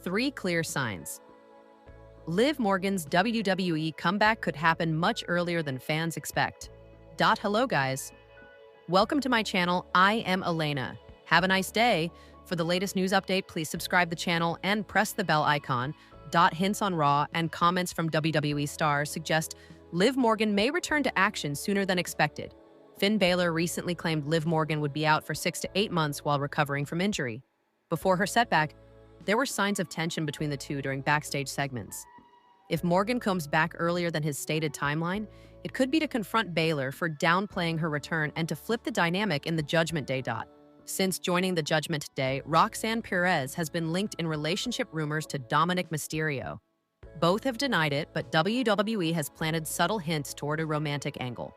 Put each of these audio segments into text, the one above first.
3 clear signs. Liv Morgan's WWE comeback could happen much earlier than fans expect. Hello guys. Welcome to my channel. I am Elena. Have a nice day. For the latest news update, please subscribe the channel and press the bell icon. Hints on Raw and comments from WWE stars suggest Liv Morgan may return to action sooner than expected. Finn Balor recently claimed Liv Morgan would be out for 6 to 8 months while recovering from injury. Before her setback, there were signs of tension between the two during backstage segments. If Morgan comes back earlier than his stated timeline, it could be to confront Balor for downplaying her return and to flip the dynamic in the Judgment Day. Since joining the Judgment Day, Roxanne Perez has been linked in relationship rumors to Dominic Mysterio. Both have denied it, but WWE has planted subtle hints toward a romantic angle.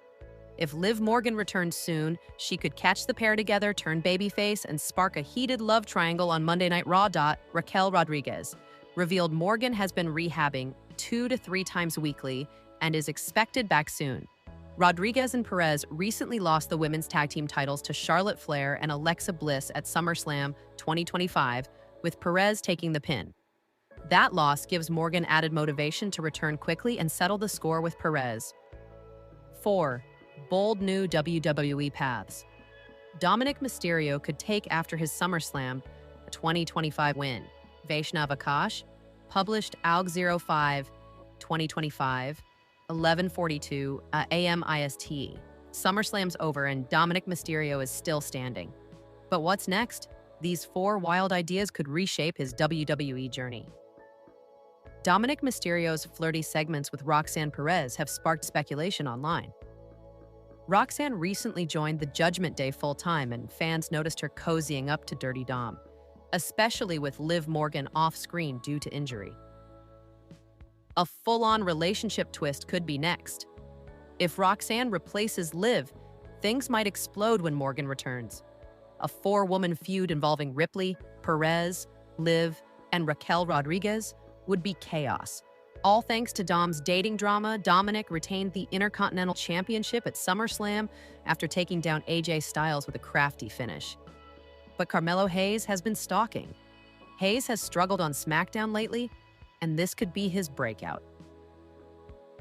If Liv Morgan returns soon, she could catch the pair together, turn babyface, and spark a heated love triangle on Monday Night Raw. Raquel Rodriguez revealed Morgan has been rehabbing 2 to 3 times weekly and is expected back soon. Rodriguez and Perez recently lost the women's tag team titles to Charlotte Flair and Alexa Bliss at SummerSlam 2025, with Perez taking the pin. That loss gives Morgan added motivation to return quickly and settle the score with Perez. 4. Bold new WWE paths. Dominic Mysterio could take after his SummerSlam 2025 win. Vaishnav Akash published AUG 05 2025 11:42 a.m. IST. SummerSlam's over and Dominic Mysterio is still standing. But what's next? These 4 wild ideas could reshape his WWE journey. Dominic Mysterio's flirty segments with Roxanne Perez have sparked speculation online. Roxanne recently joined the Judgment Day full-time and fans noticed her cozying up to Dirty Dom, especially with Liv Morgan off-screen due to injury. A full-on relationship twist could be next. If Roxanne replaces Liv, things might explode when Morgan returns. A 4-woman feud involving Ripley, Perez, Liv, and Raquel Rodriguez would be chaos. All thanks to Dom's dating drama, Dominic retained the Intercontinental Championship at SummerSlam after taking down AJ Styles with a crafty finish. But Carmelo Hayes has been stalking. Hayes has struggled on SmackDown lately, and this could be his breakout.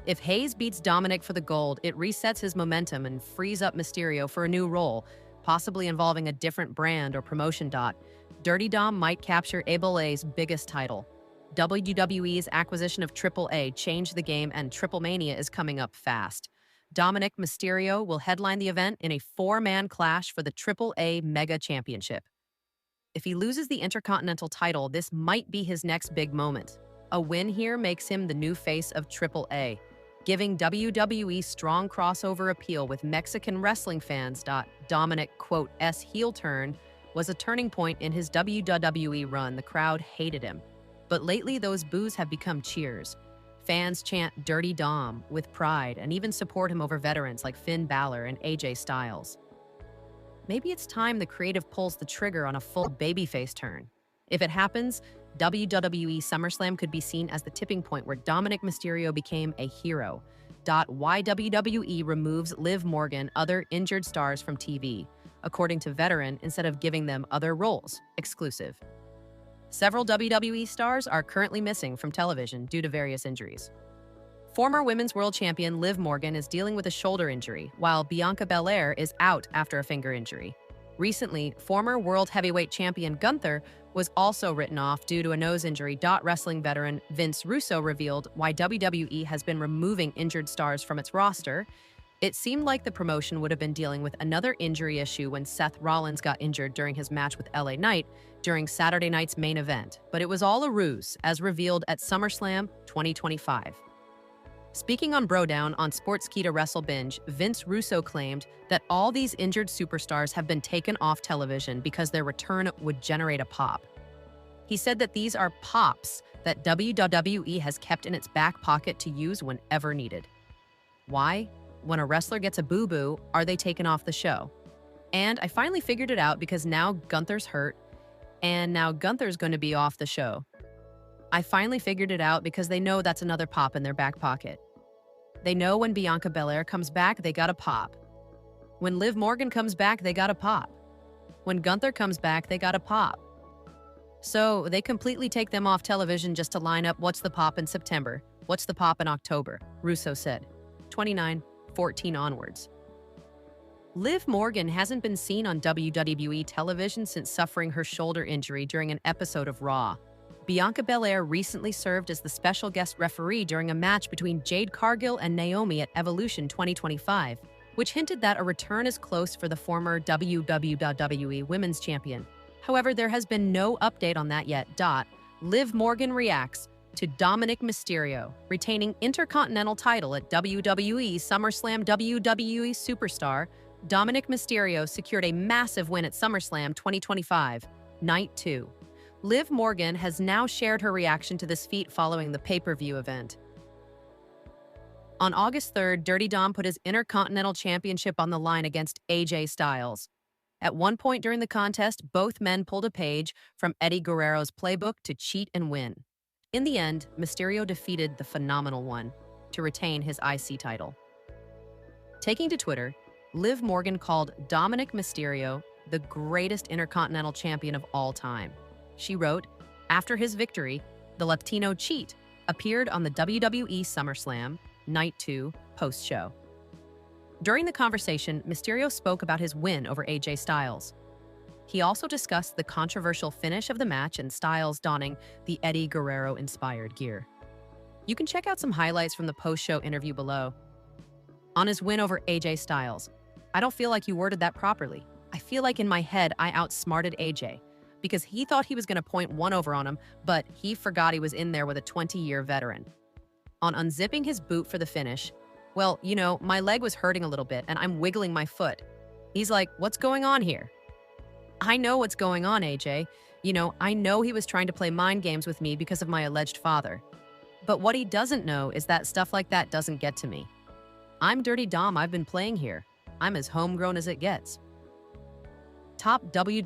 If Hayes beats Dominic for the gold, it resets his momentum and frees up Mysterio for a new role, possibly involving a different brand or promotion. Dirty Dom might capture AAA's biggest title. WWE's acquisition of AAA changed the game, and Triple Mania is coming up fast. Dominic Mysterio will headline the event in a 4-man clash for the AAA Mega Championship. If he loses the Intercontinental title, this might be his next big moment. A win here makes him the new face of AAA, giving WWE strong crossover appeal with Mexican wrestling fans. Dominic, S heel turn was a turning point in his WWE run. The crowd hated him, but lately those boos have become cheers. Fans chant Dirty Dom with pride and even support him over veterans like Finn Balor and AJ Styles. Maybe it's time the creative pulls the trigger on a full babyface turn. If it happens, WWE SummerSlam could be seen as the tipping point where Dominic Mysterio became a hero. Why WWE removes Liv Morgan, other injured stars from TV, according to Veteran, instead of giving them other roles. Exclusive. Several WWE stars are currently missing from television due to various injuries. Former Women's World Champion Liv Morgan is dealing with a shoulder injury, while Bianca Belair is out after a finger injury. Recently, former World Heavyweight Champion Gunther was also written off due to a nose injury. Wrestling veteran Vince Russo revealed why WWE has been removing injured stars from its roster. It seemed like the promotion would have been dealing with another injury issue when Seth Rollins got injured during his match with LA Knight during Saturday night's main event, but it was all a ruse, as revealed at SummerSlam 2025. Speaking on Brodown on Sportskeeda Wrestle Binge, Vince Russo claimed that all these injured superstars have been taken off television because their return would generate a pop. He said that these are pops that WWE has kept in its back pocket to use whenever needed. Why? When a wrestler gets a boo-boo, are they taken off the show? And I finally figured it out because now Gunther's hurt, and now Gunther's going to be off the show. I finally figured it out because they know that's another pop in their back pocket. They know when Bianca Belair comes back, they got a pop. When Liv Morgan comes back, they got a pop. When Gunther comes back, they got a pop. So they completely take them off television just to line up what's the pop in September, what's the pop in October, Russo said. 29:14 onwards. Liv Morgan hasn't been seen on WWE television since suffering her shoulder injury during an episode of Raw. Bianca Belair recently served as the special guest referee during a match between Jade Cargill and Naomi at Evolution 2025, which hinted that a return is close for the former WWE Women's Champion. However, there has been no update on that yet. Liv Morgan reacts to Dominic Mysterio retaining Intercontinental title at WWE SummerSlam. WWE superstar Dominic Mysterio secured a massive win at SummerSlam 2025, Night 2. Liv Morgan has now shared her reaction to this feat following the pay-per-view event. On August 3rd, Dirty Dom put his Intercontinental Championship on the line against AJ Styles. At one point during the contest, both men pulled a page from Eddie Guerrero's playbook to cheat and win. In the end, Mysterio defeated the Phenomenal One to retain his IC title. Taking to Twitter, Liv Morgan called Dominic Mysterio the greatest Intercontinental Champion of all time. She wrote, after his victory, the Latino Cheat appeared on the WWE SummerSlam Night 2 post-show. During the conversation, Mysterio spoke about his win over AJ Styles. He also discussed the controversial finish of the match and Styles donning the Eddie Guerrero-inspired gear. You can check out some highlights from the post-show interview below. On his win over AJ Styles, I don't feel like you worded that properly. I feel like in my head I outsmarted AJ because he thought he was going to point one over on him, but he forgot he was in there with a 20-year veteran. On unzipping his boot for the finish, well, my leg was hurting a little bit and I'm wiggling my foot. He's like, what's going on here? I know what's going on, AJ. I know he was trying to play mind games with me because of my alleged father. But what he doesn't know is that stuff like that doesn't get to me. I'm Dirty Dom. I've been playing here. I'm as homegrown as it gets. Top WWE